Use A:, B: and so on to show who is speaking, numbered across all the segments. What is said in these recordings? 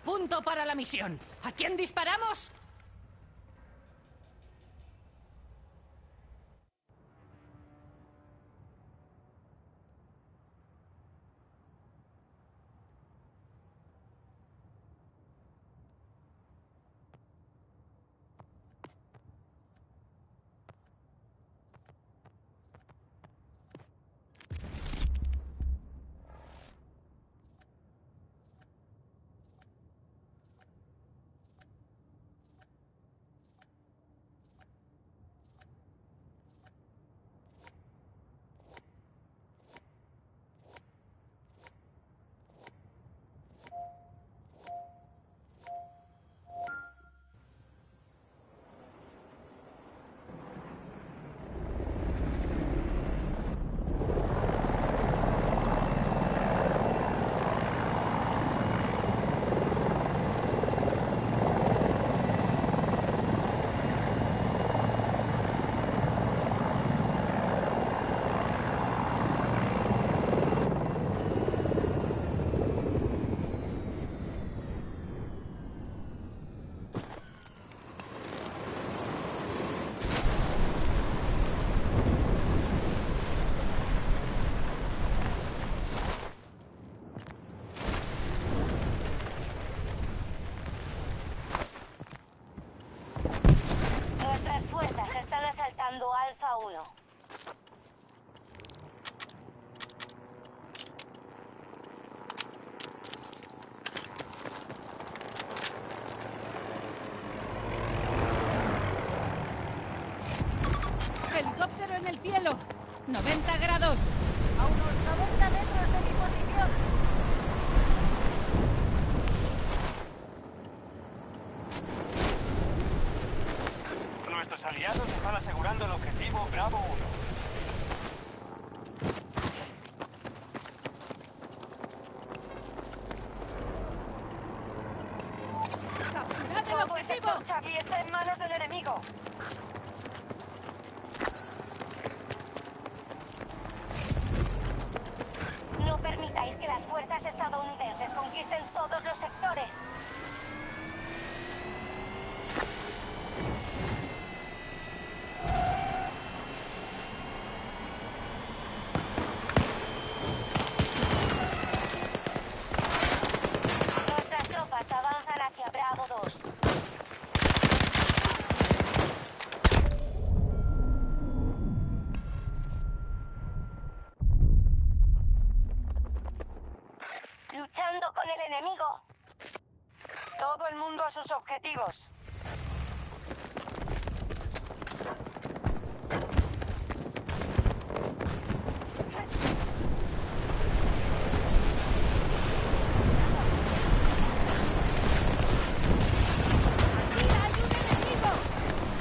A: punto para la misión. ¿A quién disparamos?
B: Nuestras fuerzas están asaltando Alfa 1.
A: ¡Helicóptero en el cielo! ¡90 grados! ¡A unos 90 metros de mi posición!
C: Nuestros aliados están asegurando el objetivo Bravo 1.
A: ¡Capturad el
B: Todo el
A: objetivo!
B: sector Charlie está en manos del enemigo. No permitáis que las fuerzas estadounidenses conquisten todos los sectores. Nuestras tropas avanzan hacia Bravo 2. Luchando con el enemigo. Todo el mundo a sus objetivos.
A: ¡Aquí hay un enemigo!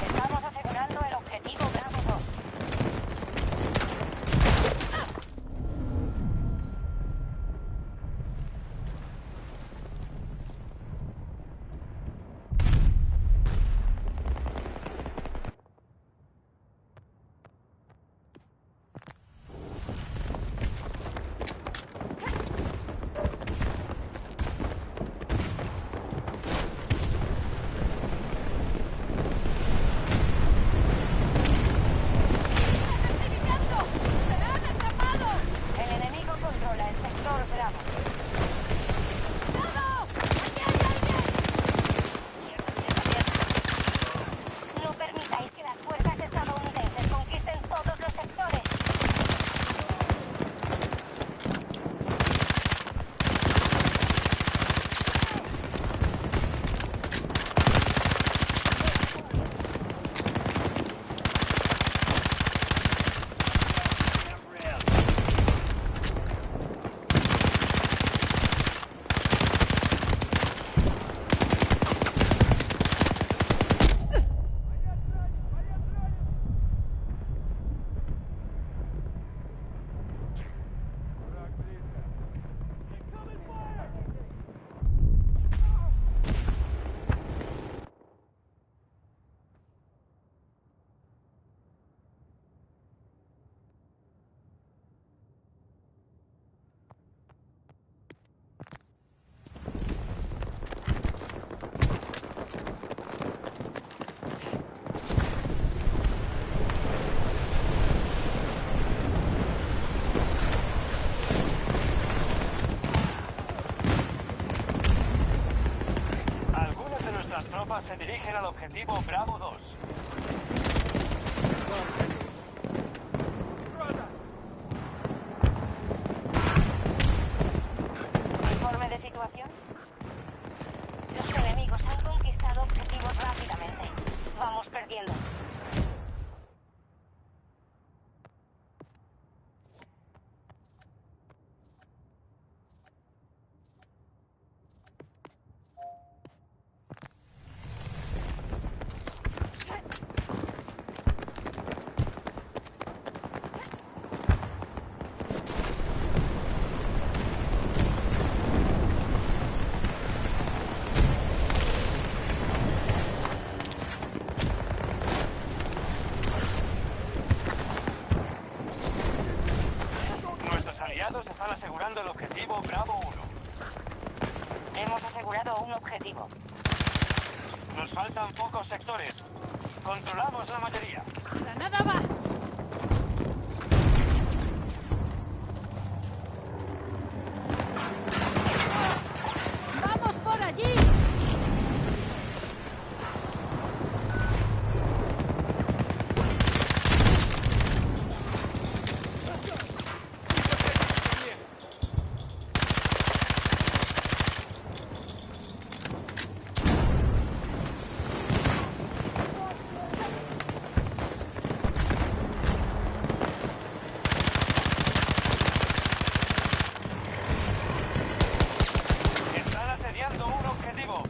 B: Estamos asegurando el objetivo Bravo 2.
C: dirigen al objetivo Bravo 2.
B: Informe de situación. Los enemigos han conquistado objetivos rápidamente. Vamos perdiendo.
C: Nuestros aliados están asegurando el objetivo Bravo 1.
B: Hemos asegurado un objetivo.
C: Nos faltan pocos sectores. Controlamos la mayoría.
A: ¡Granada va! ¡Vamos por allí!
C: Están asediando un objetivo.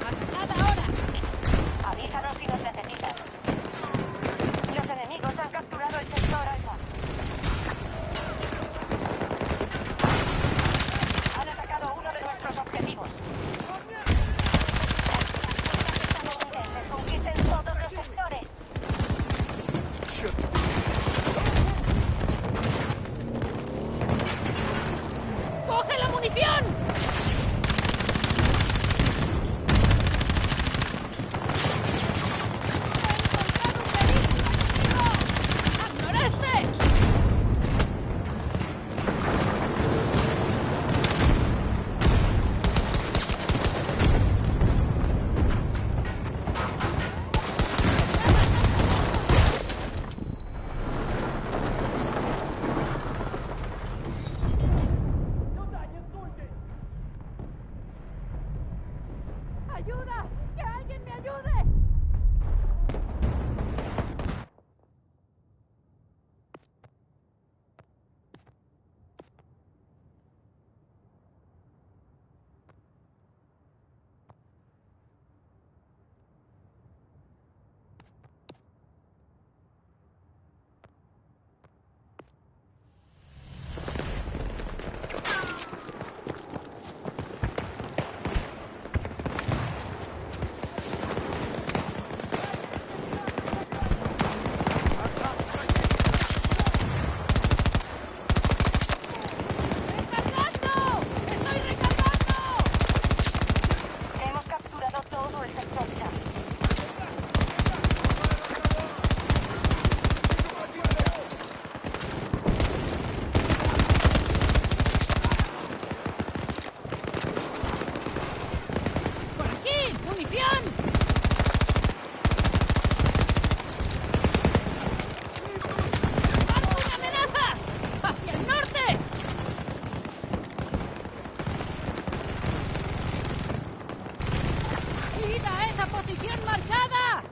A: ¡Atacad ahora!
B: Avísanos si nos necesitas. Los enemigos han capturado el sector alfa. Han atacado uno de nuestros objetivos. Los estadounidenses conquisten todos los sectores.
A: ¡Coge la munición! ¡Al noreste! ¡Ayuda! ¡Que alguien me ayude! ¡Recargando! ¡Estoy recargando!
B: Hemos capturado todo el sector Charlie.
A: ¡Por aquí! ¡Munición! ¡Marco una amenaza! ¡Hacia el norte! ¡Id a esa posición marcada!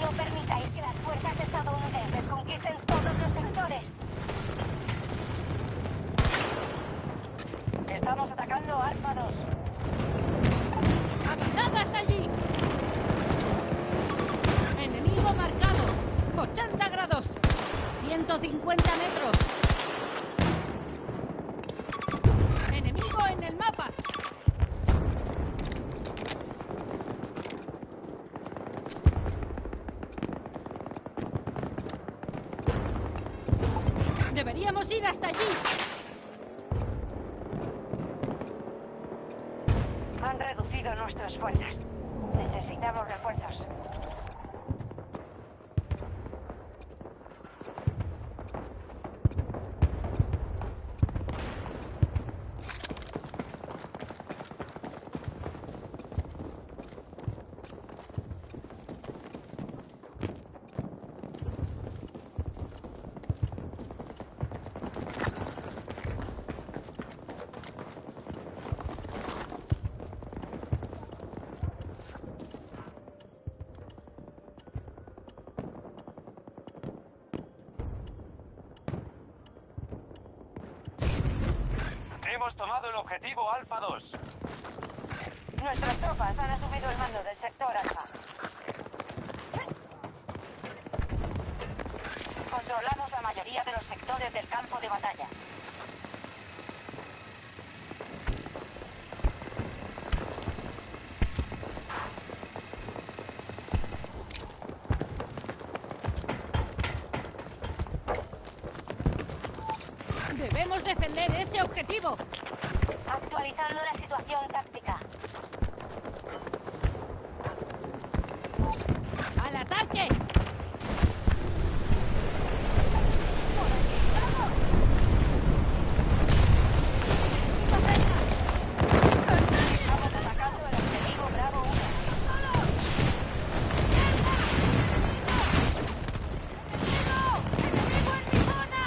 B: No permitáis que las fuerzas estadounidenses conquisten todos los sectores. Estamos atacando Alfa 2.
A: ¡Avanzad hasta allí! Enemigo marcado. 80 grados. 150 metros. Enemigo en el mapa. Debería Deberíamos ir hasta allí.
B: Han reducido nuestras fuerzas. Necesitamos refuerzos.
C: Hemos tomado el objetivo Alfa 2.
B: Nuestras tropas han asumido el mando del sector Alfa. Controlamos la mayoría de los sectores del campo de batalla.
A: Debemos defender ese objetivo.
B: Actualizando la situación táctica.
A: ¡Al ataque!
B: Estamos atacando el objetivo Bravo 1.
A: ¡Enemigo en mi zona!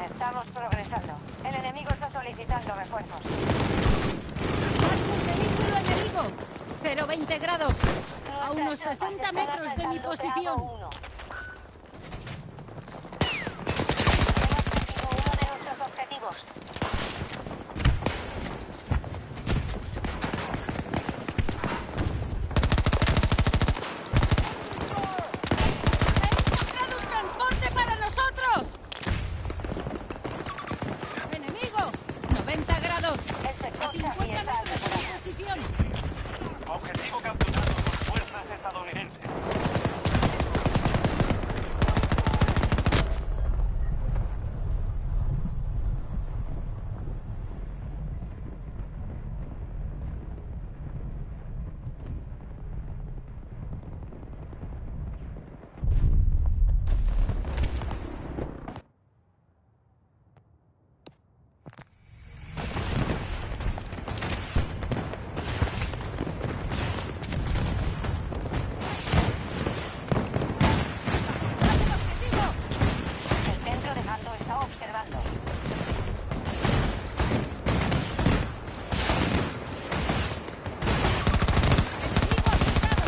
B: Estamos progresando. El enemigo está solicitando refuerzos.
A: ¡Marco un vehículo enemigo! 0-20 grados. A unos
B: Nuestras tropas
A: 60
B: están
A: metros de mi
B: asaltando
A: posición.
B: Bravo 1. Hemos perdido uno de nuestros objetivos.
A: ¡He encontrado un transporte para nosotros! ¡Enemigo! 90 grados.
B: El sector
A: 50
B: Charlie está
A: metros de
B: asegurado.
A: mi posición.
C: Objetivo capturado por fuerzas estadounidenses.
A: ¡El objetivo!
B: El centro de mando está observando.
A: ¡Enemigo asustado!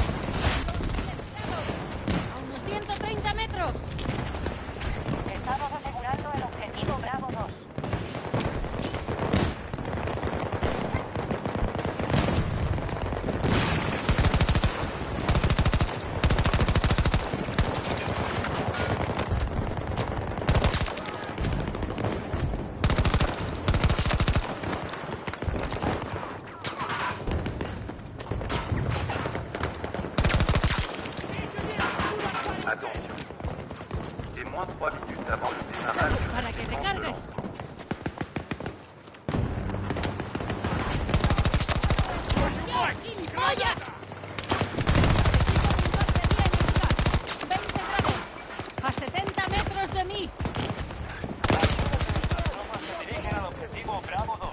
A: ¡A unos 130 metros!
B: Estamos asegurando el objetivo Bravo 2.
D: Attention. C'est moins 3 minutes avant le démarrage.
A: Para que recargues. ¡Dios, gilipollas! Equipo de infantería enemiga. 20 grados. A 70 metros de mí.
C: Las tropas se dirigen al objetivo Bravo 2.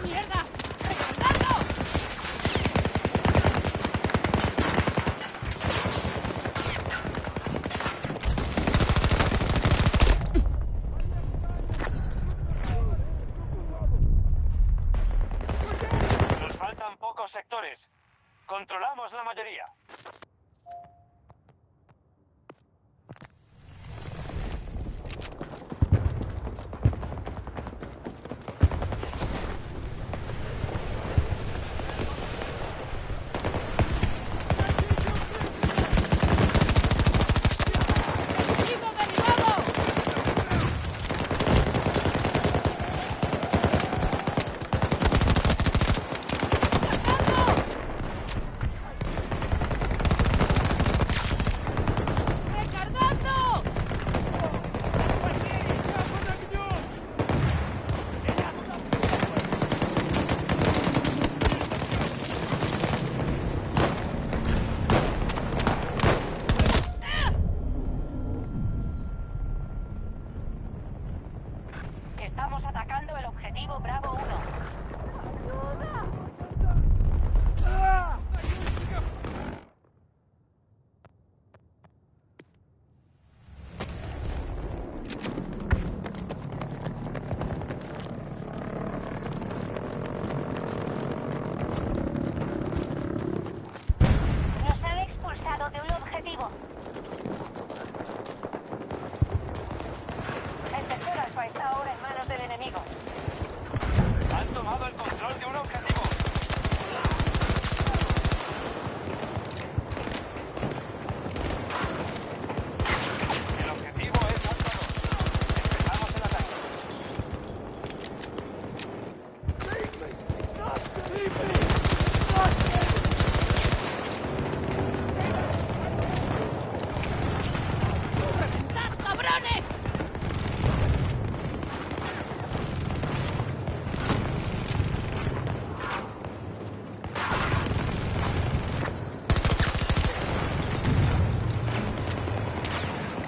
A: ¡Mierda! ¡Recargarlo!
C: Nos faltan pocos sectores. Controlamos la mayoría.
B: Estamos atacando el objetivo Bravo 1. Nos han expulsado de un objetivo. El sector Alfa está ahora en manos del enemigo.
C: Han tomado el control de un objetivo. El objetivo es Alfa 2. Empezamos el ataque.
A: ¡Reventad, cabrones!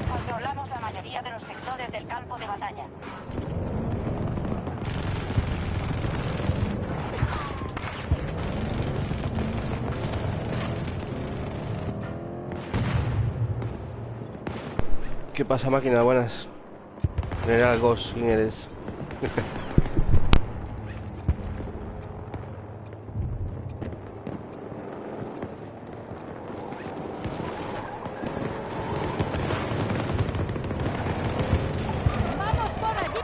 B: Controlamos la mayoría de los sectores del campo de batalla.
E: ¿Qué pasa, máquina? Buenas. General Ghost, ¿quién eres?
A: ¡Vamos por allí!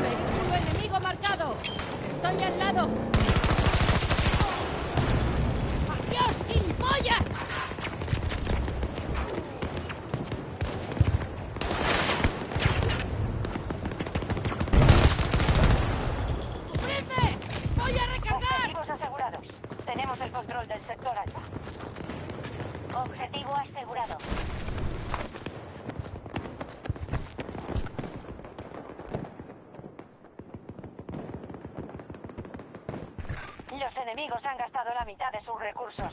A: ¡Vehículo enemigo marcado! ¡Estoy al lado! ¡Adiós, gilipollas! ¡Cubridme! ¡Voy a recargar!
B: Objetivos asegurados. Tenemos el control del sector Alfa. Objetivo asegurado. Los enemigos han gastado la mitad de sus recursos.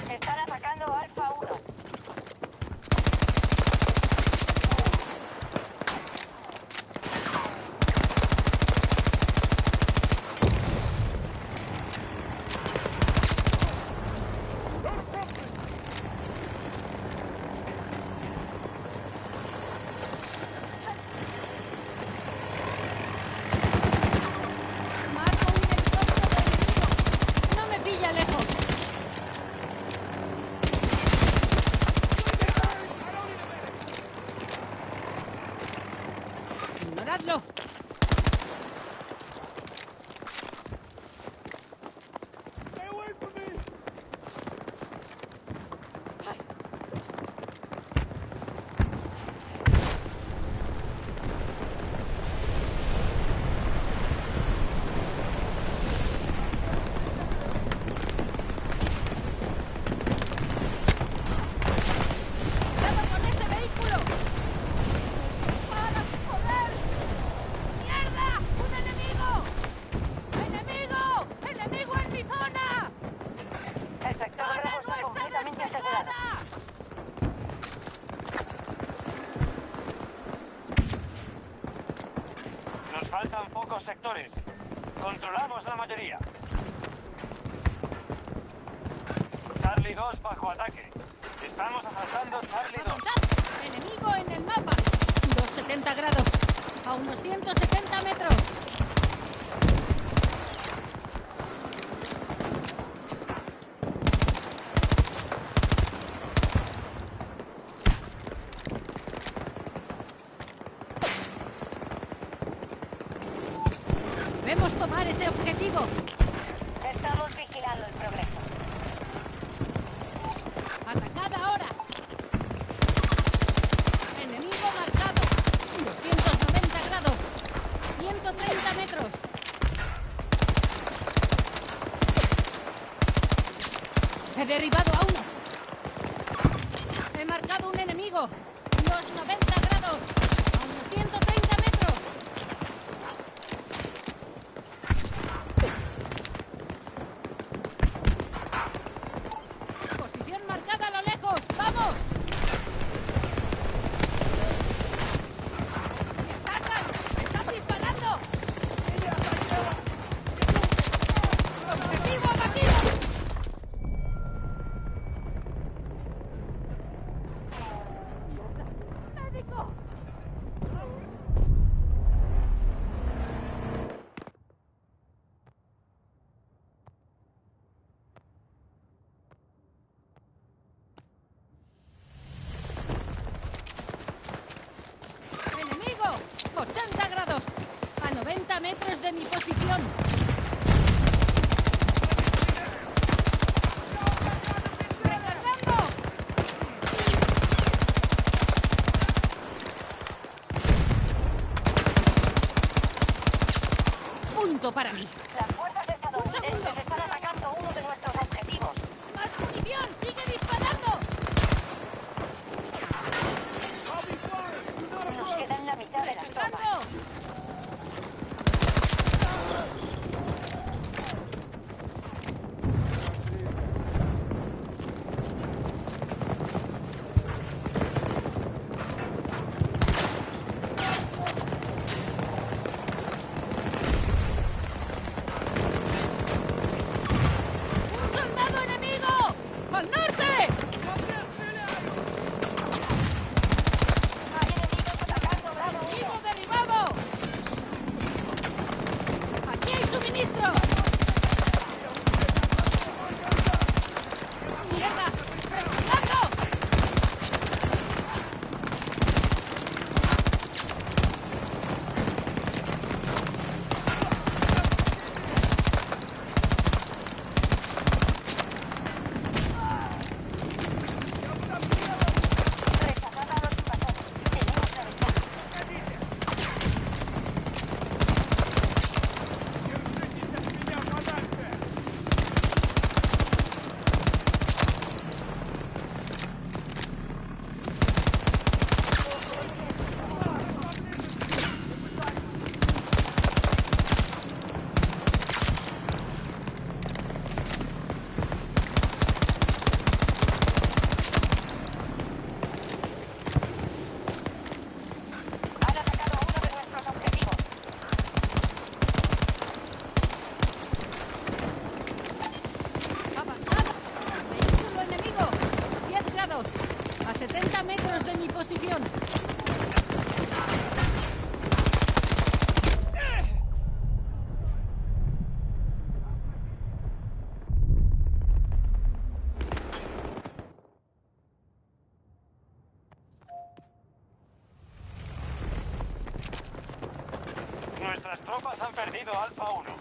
B: Están atacando Alfa 1.
A: ¡Marco un helicóptero enemigo! ¡No me pilla lejos! ¡Ignoradlo! ¡Cuidado con ese vehículo! ¡Para, joder! ¡Mierda! ¡Un enemigo! ¡Enemigo! ¡Enemigo en mi zona!
B: El sector
A: ¡Zona
B: Bravo está
A: no está
B: completamente asegurado.
A: despejada!
C: Nos faltan pocos sectores. Controlamos la mayoría. Charlie 2 bajo ataque. Estamos asaltando Charlie 2.
A: ¡Apuntad! ¡Enemigo en el mapa! 270 grados. A unos 170 metros. Debemos tomar ese objetivo.
B: Estamos vigilando el progreso.
A: ¡Atacad ahora! Enemigo marcado. 290 grados. 130 metros. He derribado a uno. He marcado un enemigo. Unos 90 grados. A unos 130 metros. Posición marcada a lo lejos. ¡Vamos! ¡Me atacan! ¡Me están disparando! ¡Objetivo abatido! ¡Médico! ¡Enemigo! 80 grados. A 90 metros de mi posición. ¡Recargando! Punto para mí.
B: Las fuerzas estadounidenses están atacando uno de nuestros objetivos.
A: ¡Más munición! ¡Sigue disparando!
B: Nos quedan la mitad de las tropas.
A: ¡Cargando! ¡Un soldado enemigo! ¡Al norte!
B: Hay enemigos atacando Bravo 1.
A: ¡Enemigo derribado! ¡Aquí hay suministro! ¡Mierda! ¡Cuidado!
B: Rechazad a los invasores. Tenemos la ventaja. Han atacado uno de nuestros objetivos.
A: ¡Avanzada! ¡Vehículo enemigo! 10 grados. A 70 metros de mi posición.
C: Nuestras tropas han perdido Alfa 1.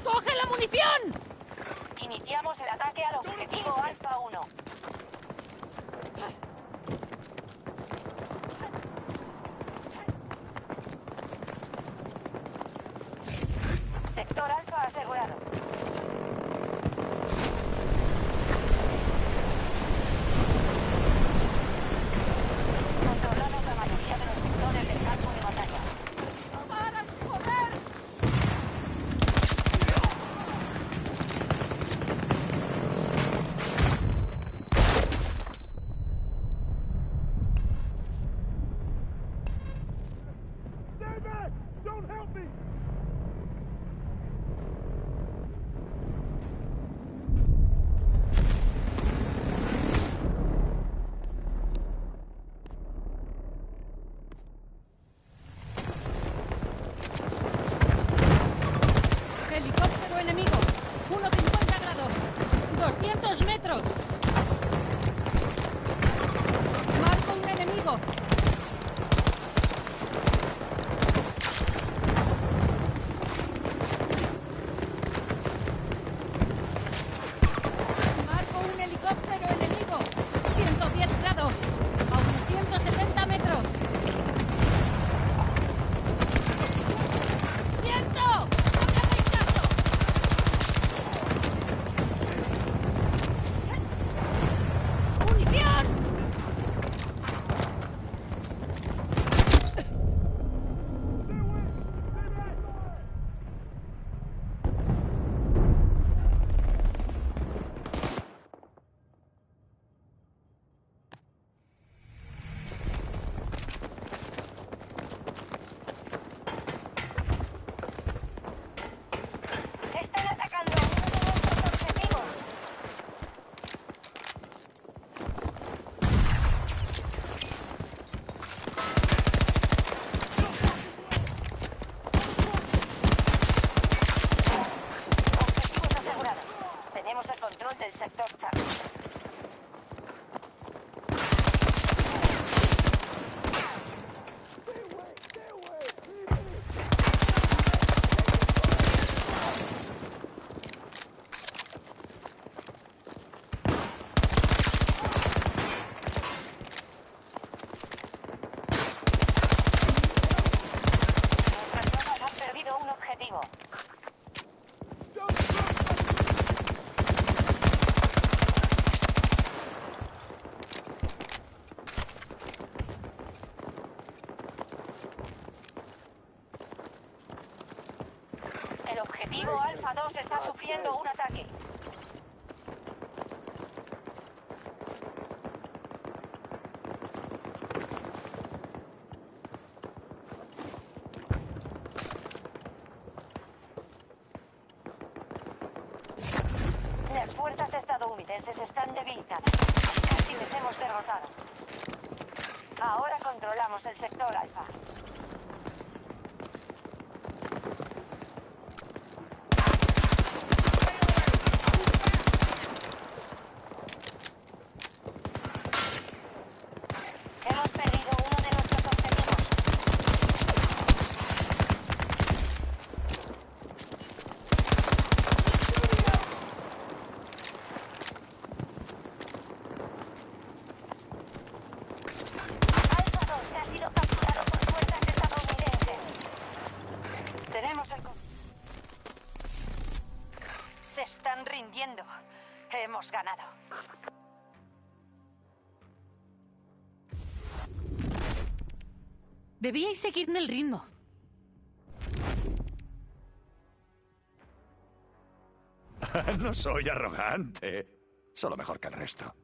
A: ¡Coge la munición!
B: Iniciamos el ataque al objetivo Alfa 1. Sector Alfa asegurado. Controlamos la mayoría de los sectores del campo de batalla.
A: ¡Para, joder!
B: objetivo. El objetivo Alfa 2 está sufriendo un ataque. Las fuerzas estadounidenses están debilitadas. Casi les hemos derrotado. Ahora controlamos el sector Alfa. Hemos perdido uno de nuestros objetivos. Alfa 2 ha sido capturado por fuerzas estadounidenses. Tenemos el... Se están rindiendo. Hemos ganado.
A: Debíais seguirme el ritmo.
F: No soy arrogante. Solo mejor que el resto.